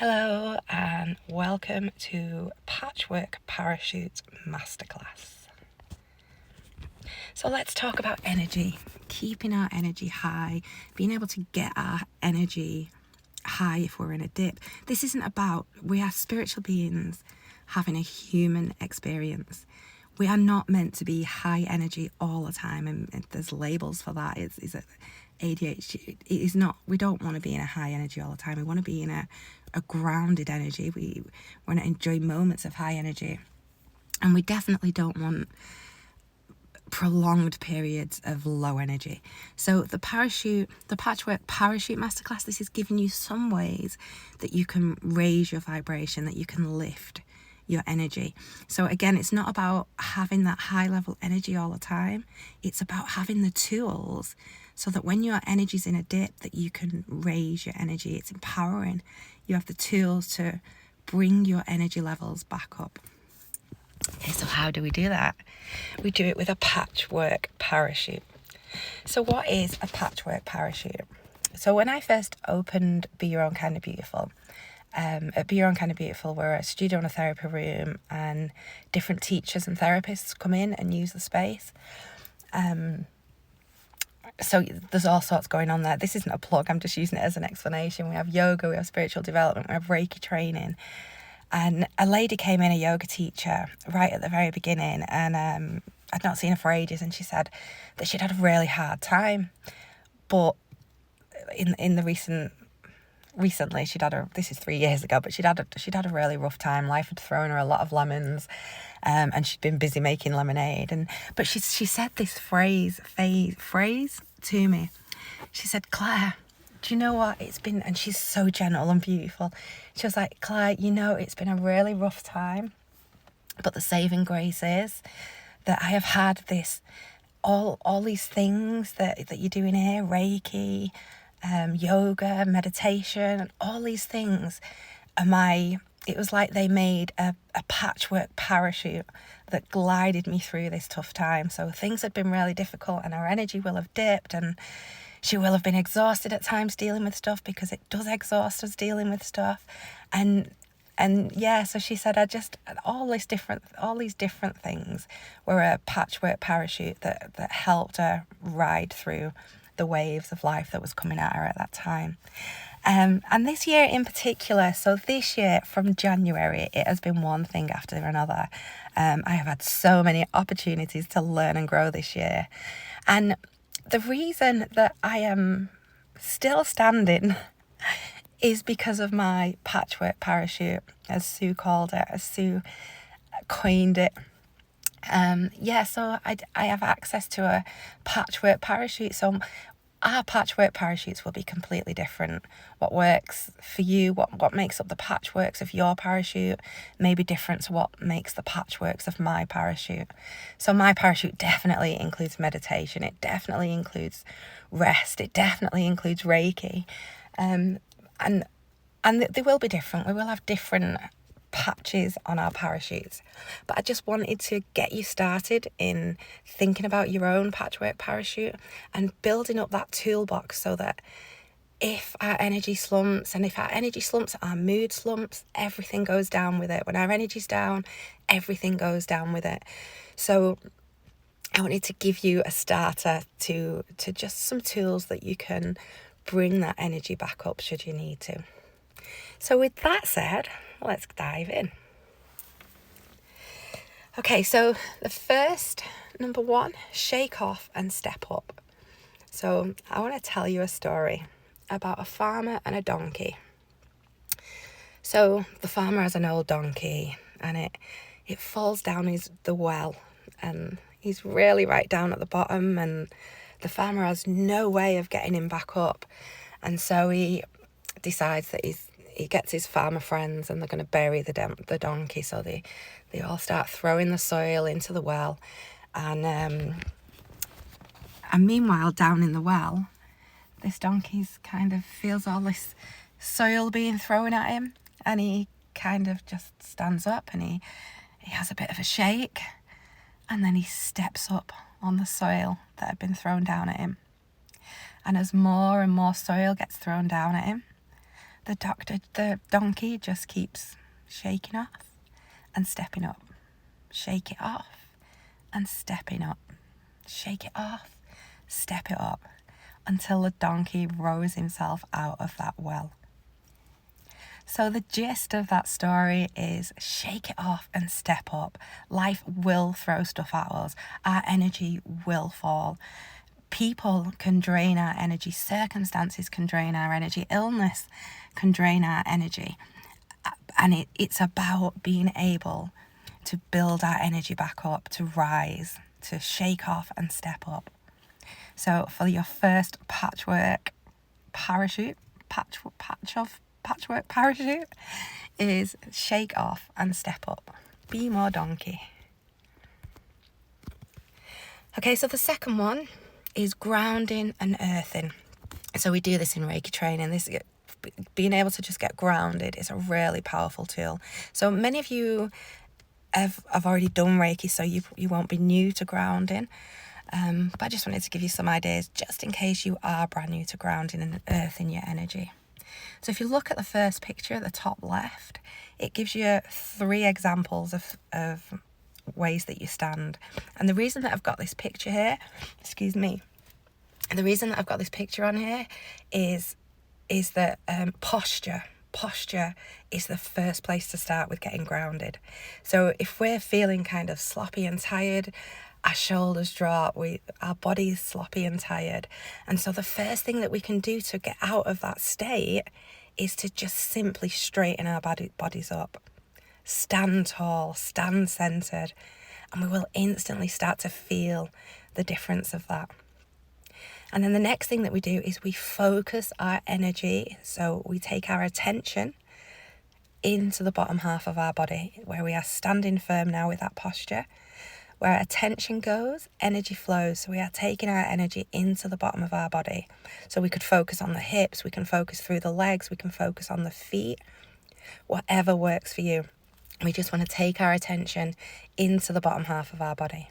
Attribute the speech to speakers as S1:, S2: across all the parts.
S1: Hello and welcome to Patchwork Parachute Masterclass. So let's talk about energy, keeping our energy high, being able to get our energy high if we're in a dip. This isn't about, we are spiritual beings having a human experience. We are not meant to be high energy all the time, and there's labels for that. Is it ADHD? It is not. We don't want to be in a high energy all the time. We want to be in a grounded energy. We want to enjoy moments of high energy, and we definitely don't want prolonged periods of low energy. So the patchwork parachute masterclass, this is giving you some ways that you can raise your vibration, that you can lift your energy. So again, it's not about having that high level energy all the time. It's about having the tools so that when your energy's in a dip, that you can raise your energy. It's empowering. You have the tools to bring your energy levels back up. Okay, so how do we do that? We do it with a patchwork parachute. So what is a patchwork parachute? So when I first opened Be Your Own Kind of Beautiful, at Be Your Own Kind of Beautiful, we're a studio and a therapy room, and different teachers and therapists come in and use the space. So there's all sorts going on there. This isn't a plug, I'm just using it as an explanation. We have yoga, we have spiritual development, we have Reiki training. And a lady came in, a yoga teacher, right at the very beginning, and I'd not seen her for ages, and she said that she'd had a really hard time. But in the recently this is 3 years ago, but she'd had a really rough time. Life had thrown her a lot of lemons, and she'd been busy making lemonade. But she said this phrase to me. She said, "Claire, do you know what it's been?" And she's so gentle and beautiful. She was like, "Claire, it's been a really rough time, but the saving grace is that I have had this all these things that you're doing here, Reiki, yoga, meditation, and all these things it was like they made a patchwork parachute that glided me through this tough time. So things had been really difficult, and our energy will have dipped, and she will have been exhausted at times dealing with stuff, because it does exhaust us dealing with stuff. And yeah, so she said, all these different things were a patchwork parachute that helped her ride through the waves of life that was coming at her at that time. And this year in particular, so this year from January, it has been one thing after another. I have had so many opportunities to learn and grow this year. And the reason that I am still standing is because of my patchwork parachute, as Sue called it, as Sue coined it. So I have access to a patchwork parachute. So our patchwork parachutes will be completely different. What works for you, what makes up the patchworks of your parachute may be different to what makes the patchworks of my parachute. So my parachute definitely includes meditation. It definitely includes rest. It definitely includes Reiki. And they will be different. We will have different patches on our parachutes, but I just wanted to get you started in thinking about your own patchwork parachute and building up that toolbox, so that if our energy slumps, our mood slumps, everything goes down with it. When our energy's down, everything goes down with it. So I wanted to give you a starter to just some tools that you can bring that energy back up should you need to. So with that said, let's dive in. Okay, so the first, number one, shake off and step up. So I want to tell you a story about a farmer and a donkey. So the farmer has an old donkey, and it falls down the well, and he's really right down at the bottom, and the farmer has no way of getting him back up. And so he decides that he gets his farmer friends, and they're going to bury the donkey. So they all start throwing the soil into the well, and meanwhile down in the well, this donkey's kind of feels all this soil being thrown at him, and he kind of just stands up, and he has a bit of a shake, and then he steps up on the soil that had been thrown down at him. And as more and more soil gets thrown down at him, The donkey just keeps shaking off and stepping up. Shake it off and stepping up. Shake it off, step it up, until the donkey rows himself out of that well. So the gist of that story is shake it off and step up. Life will throw stuff at us. Our energy will fall. People can drain our energy. Circumstances can drain our energy. Illness can drain our energy. And it's about being able to build our energy back up, to rise, to shake off and step up. So for your first patchwork parachute is shake off and step up. Be more donkey. Okay, so the second one is grounding and earthing. So we do this in Reiki training. Being able to just get grounded is a really powerful tool. So many of you have already done Reiki, so you won't be new to grounding. But I just wanted to give you some ideas just in case you are brand new to grounding and earthing your energy. So if you look at the first picture at the top left, it gives you 3 examples of ways that you stand. And the reason that I've got this picture here, the reason that I've got this picture on here is that posture is the first place to start with getting grounded. So if we're feeling kind of sloppy and tired, our shoulders drop, our body's sloppy and tired. And so the first thing that we can do to get out of that state is to just simply straighten our bodies up. Stand tall, stand centered, and we will instantly start to feel the difference of that. And then the next thing that we do is we focus our energy. So we take our attention into the bottom half of our body, where we are standing firm now with that posture. Where attention goes, energy flows. So we are taking our energy into the bottom of our body. So we could focus on the hips, we can focus through the legs, we can focus on the feet, whatever works for you. We just want to take our attention into the bottom half of our body,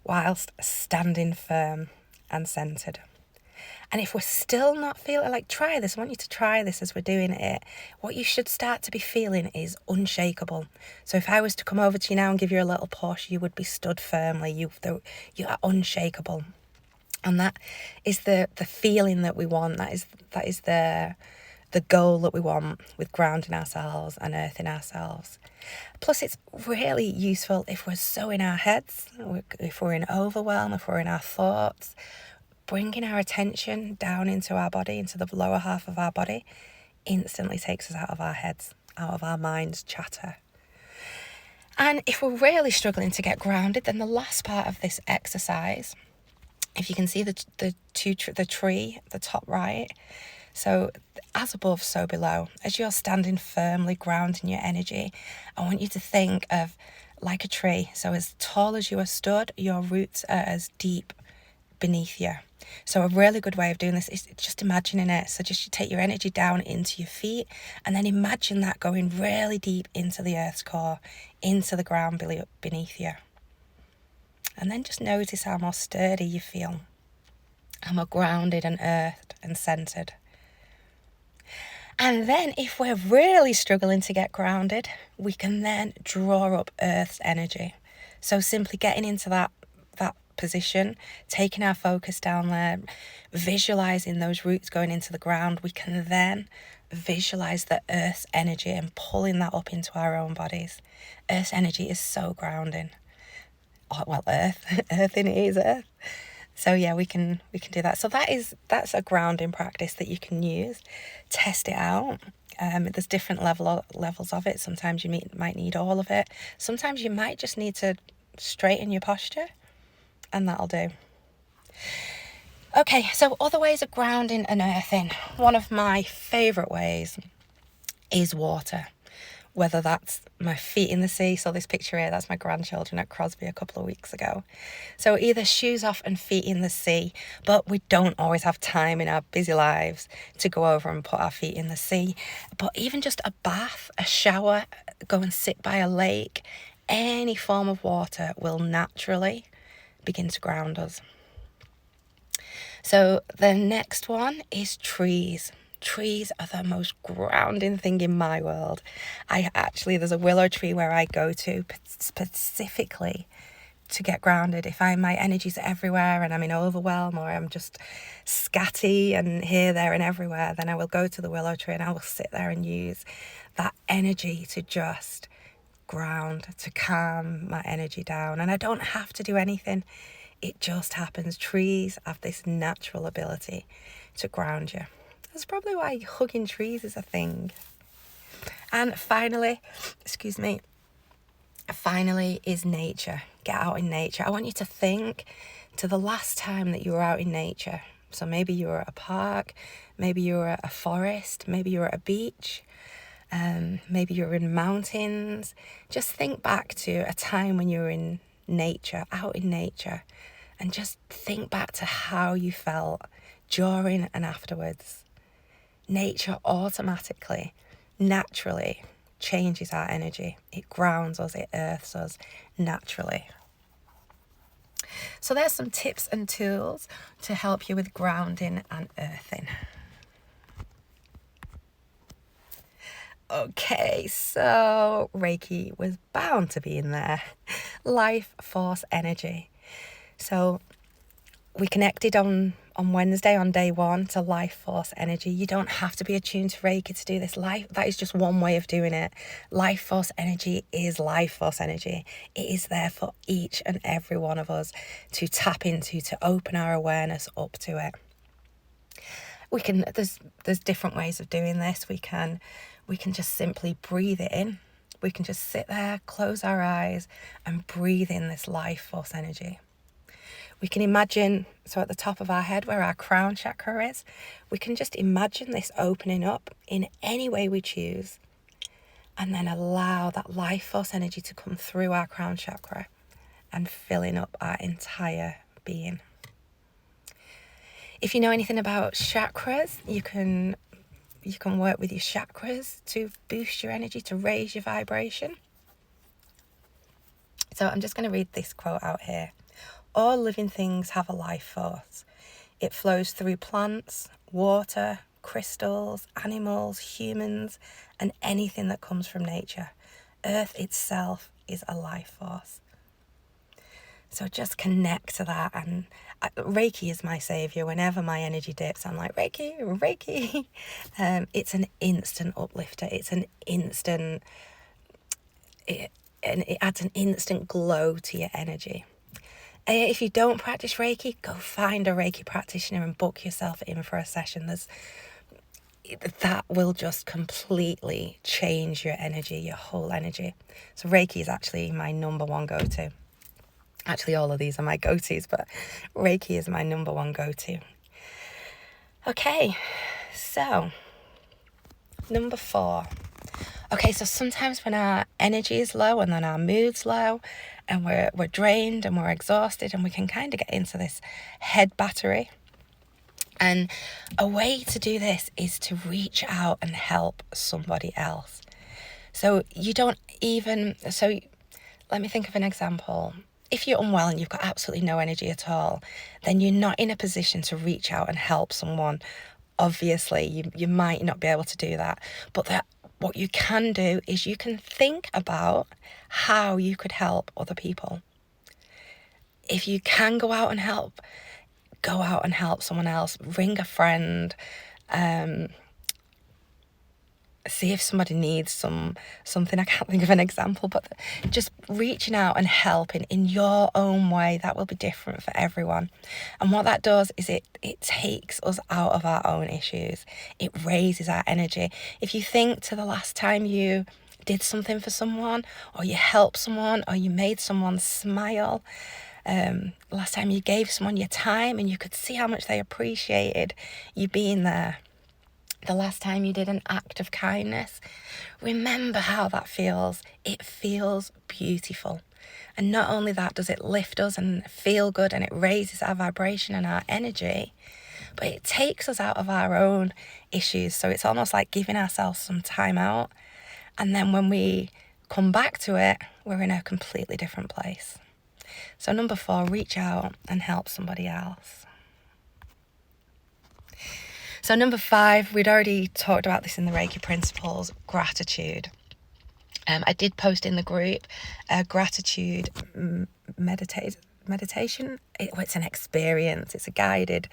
S1: whilst standing firm and centered. And if we're still not feeling like, try this. I want you to try this as we're doing it. What you should start to be feeling is unshakable. So if I was to come over to you now and give you a little push, you would be stood firmly. You are unshakable. And that is the feeling that we want. That is the goal that we want with grounding ourselves and earthing ourselves. Plus, it's really useful if we're so in our heads, if we're in overwhelm, if we're in our thoughts. Bringing our attention down into our body, into the lower half of our body, instantly takes us out of our heads, out of our mind's chatter. And if we're really struggling to get grounded, then the last part of this exercise, if you can see the tree, the top right, so as above, so below. As you're standing firmly, grounding your energy, I want you to think of like a tree. So as tall as you are stood, your roots are as deep beneath you. So a really good way of doing this is just imagining it. So just you take your energy down into your feet and then imagine that going really deep into the earth's core, into the ground beneath you. And then just notice how more sturdy you feel, how more grounded and earthed and centered. And then if we're really struggling to get grounded, we can then draw up Earth's energy. So simply getting into that position, taking our focus down there, visualizing those roots going into the ground, we can then visualize the Earth's energy and pulling that up into our own bodies. Earth's energy is so grounding. Oh, well, earthing is earth. So yeah, we can do that. So that's a grounding practice that you can use. Test it out. There's different levels of it. Sometimes you might need all of it. Sometimes you might just need to straighten your posture, and that'll do. Okay, so other ways of grounding and earthing. One of my favourite ways is water. Whether that's my feet in the sea, so this picture here, that's my grandchildren at Crosby a couple of weeks ago. So either shoes off and feet in the sea, but we don't always have time in our busy lives to go over and put our feet in the sea. But even just a bath, a shower, go and sit by a lake, any form of water will naturally begin to ground us. So the next one is trees. trees are the most grounding thing in my world. There's a willow tree where I go to specifically to get grounded. If my energy's everywhere and I'm in overwhelm, or I'm just scatty and here, there and everywhere, then I will go to the willow tree and I will sit there and use that energy to just ground, to calm my energy down. And I don't have to do anything. It just happens. Trees have this natural ability to ground you. That's probably why hugging trees is a thing. And finally is nature. Get out in nature. I want you to think to the last time that you were out in nature. So maybe you were at a park, maybe you were at a forest, maybe you were at a beach, maybe you were in mountains. Just think back to a time when you were in nature, out in nature, and just think back to how you felt during and afterwards. Nature automatically, naturally changes our energy. It grounds us, it earths us naturally. So there's some tips and tools to help you with grounding and earthing. Okay, so Reiki was bound to be in there. Life force energy. So we connected on Wednesday on day 1 to life force energy. You don't have to be attuned to Reiki to do this. That is just one way of doing it. Life force energy is life force energy. It is there for each and every one of us to tap into, to open our awareness up to it. There's different ways of doing this. We can just simply breathe it in. We can just sit there, close our eyes and breathe in this life force energy. We can imagine, so at the top of our head where our crown chakra is, we can just imagine this opening up in any way we choose, and then allow that life force energy to come through our crown chakra and filling up our entire being. If you know anything about chakras, you can work with your chakras to boost your energy, to raise your vibration. So I'm just going to read this quote out here. All living things have a life force. It flows through plants, water, crystals, animals, humans, and anything that comes from nature. Earth itself is a life force. So just connect to that. And Reiki is my savior. Whenever my energy dips, I'm like, Reiki, Reiki. It's an instant uplifter. It's an instant, it adds an instant glow to your energy. If you don't practice Reiki, go find a Reiki practitioner and book yourself in for a session. That will just completely change your energy, your whole energy. So Reiki is actually my number one go-to. Actually, all of these are my go-tos, but Reiki is my number one go-to. Okay, so number 4. Okay, so sometimes when our energy is low and then our mood's low and we're drained and we're exhausted, and we can kind of get into this head battery. And a way to do this is to reach out and help somebody else. So let me think of an example. If you're unwell and you've got absolutely no energy at all, then you're not in a position to reach out and help someone. Obviously, you might not be able to do that. But what you can do is you can think about how you could help other people. If you can go out and help someone else. Ring a friend. See if somebody needs something. I can't think of an example, but just reaching out and helping in your own way, that will be different for everyone. And what that does is it takes us out of our own issues. It raises our energy. If you think to the last time you did something for someone, or you helped someone, or you made someone smile, last time you gave someone your time and you could see how much they appreciated you being there. The last time you did an act of kindness, remember how that feels. It feels beautiful. And not only that does it lift us and feel good, and it raises our vibration and our energy, but it takes us out of our own issues. So it's almost like giving ourselves some time out. And then when we come back to it, we're in a completely different place. So number 4, reach out and help somebody else. So number 5, we'd already talked about this in the Reiki principles, gratitude. I did post in the group gratitude meditation. It's an experience. It's a guided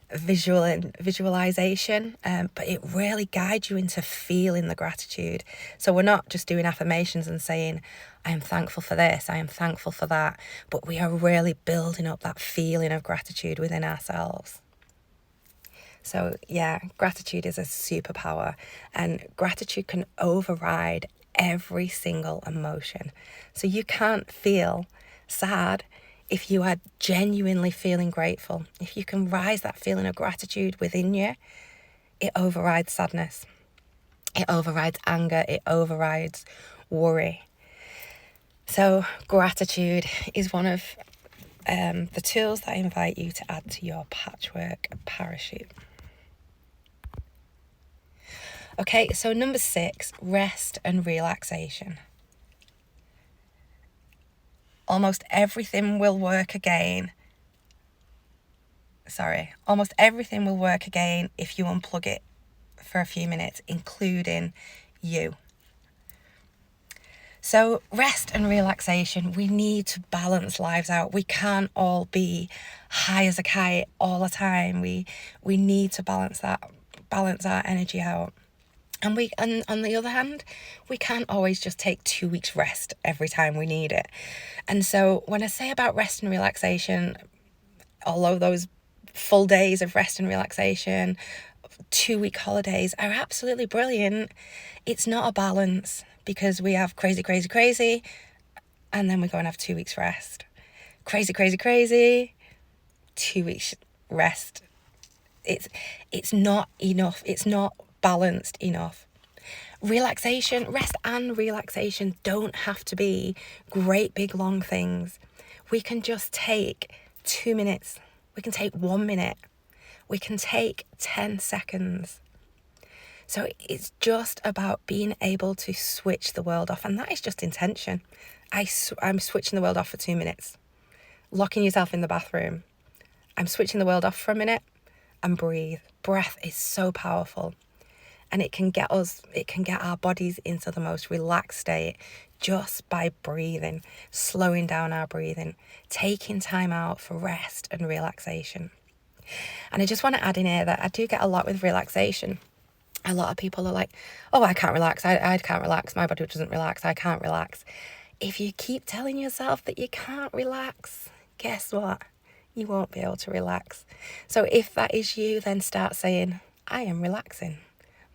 S1: visualization, but it really guides you into feeling the gratitude. So we're not just doing affirmations and saying, I am thankful for this, I am thankful for that, but we are really building up that feeling of gratitude within ourselves. So yeah, gratitude is a superpower, and gratitude can override every single emotion. So you can't feel sad if you are genuinely feeling grateful. If you can rise that feeling of gratitude within you, it overrides sadness, it overrides anger, it overrides worry. So gratitude is one of the tools that I invite you to add to your patchwork parachute. Okay, so number 6, rest and relaxation. Almost everything will work again if you unplug it for a few minutes, including you. So rest and relaxation, we need to balance lives out. We can't all be high as a kite all the time. We need to balance our energy out. And on the other hand, we can't always just take 2 weeks rest every time we need it. And so when I say about rest and relaxation, although those full days of rest and relaxation, 2-week holidays are absolutely brilliant, it's not a balance, because we have crazy, and then we go and have 2 weeks rest. Crazy, 2 weeks rest. It's not enough. It's not balanced enough. Rest and relaxation don't have to be great big long things. We can just take 2 minutes. We can take 1 minute. We can take 10 seconds. So it's just about being able to switch the world off, and that is just intention. I'm switching the world off for 2 minutes. Locking yourself in the bathroom. I'm switching the world off for a minute and breathe. Breath is so powerful. And it can get our bodies into the most relaxed state just by breathing, slowing down our breathing, taking time out for rest and relaxation. And I just want to add in here that I do get a lot with relaxation. A lot of people are like, oh, I can't relax. I can't relax. My body doesn't relax. I can't relax. If you keep telling yourself that you can't relax, guess what? You won't be able to relax. So if that is you, then start saying, I am relaxing.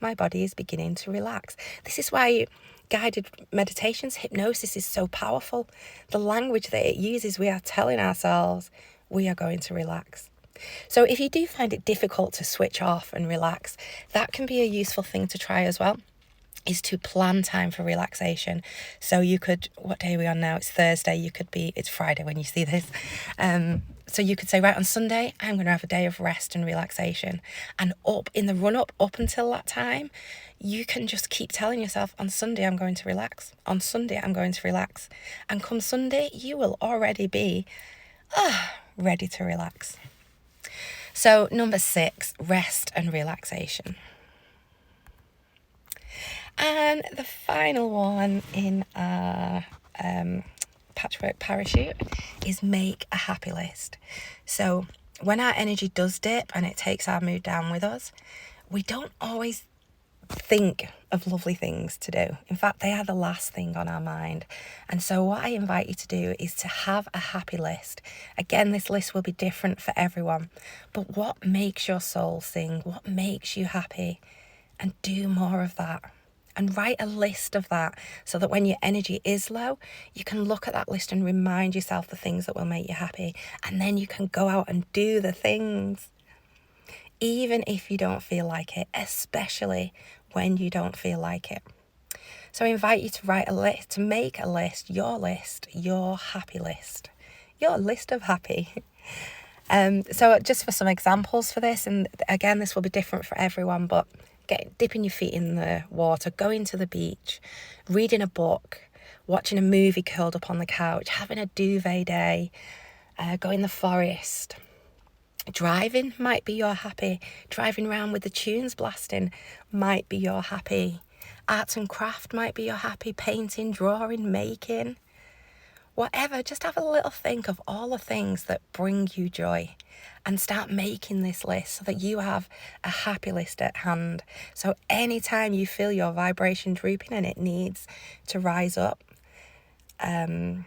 S1: My body is beginning to relax. This is why guided meditations, hypnosis is so powerful. The language that it uses, we are telling ourselves we are going to relax. So if you do find it difficult to switch off and relax, that can be a useful thing to try as well, is to plan time for relaxation. So you could, what day are we on now? It's Thursday. It's Friday when you see this. So you could say, right, on Sunday, I'm going to have a day of rest and relaxation. And in the run up until that time, you can just keep telling yourself, on Sunday, I'm going to relax. On Sunday, I'm going to relax. And come Sunday, you will already be ready to relax. So number 6, rest and relaxation. And the final one in our patchwork parachute is make a happy list. So when our energy does dip and it takes our mood down with us, we don't always think of lovely things to do. In fact, they are the last thing on our mind. And so what I invite you to do is to have a happy list. Again, this list will be different for everyone, but what makes your soul sing? What makes you happy? And do more of that. And write a list of that so that when your energy is low, you can look at that list and remind yourself the things that will make you happy. And then you can go out and do the things, even if you don't feel like it, especially when you don't feel like it. So I invite you to write a list, to make a list, your happy list, your list of happy. So just for some examples for this, and again, this will be different for everyone, but dipping your feet in the water, going to the beach, reading a book, watching a movie curled up on the couch, having a duvet day, go in the forest, Driving might be your happy. Driving around with the tunes blasting might be your happy. Arts and craft might be your happy. Painting, drawing, making. Whatever, just have a little think of all the things that bring you joy and start making this list so that you have a happy list at hand. So anytime you feel your vibration drooping and it needs to rise up, you've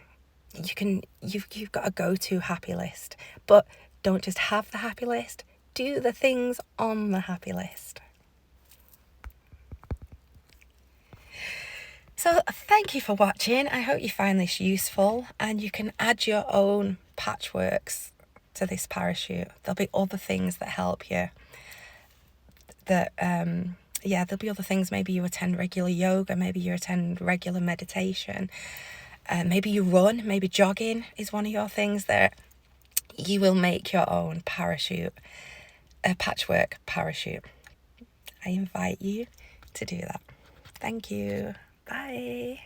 S1: got a go-to happy list. But don't just have the happy list, do the things on the happy list. So thank you for watching. I hope you find this useful, and you can add your own patchworks to this parachute. There'll be other things that help you. There'll be other things. Maybe you attend regular yoga, maybe you attend regular meditation, maybe you run, maybe jogging is one of your things that you will make your own parachute, a patchwork parachute. I invite you to do that. Thank you. Bye.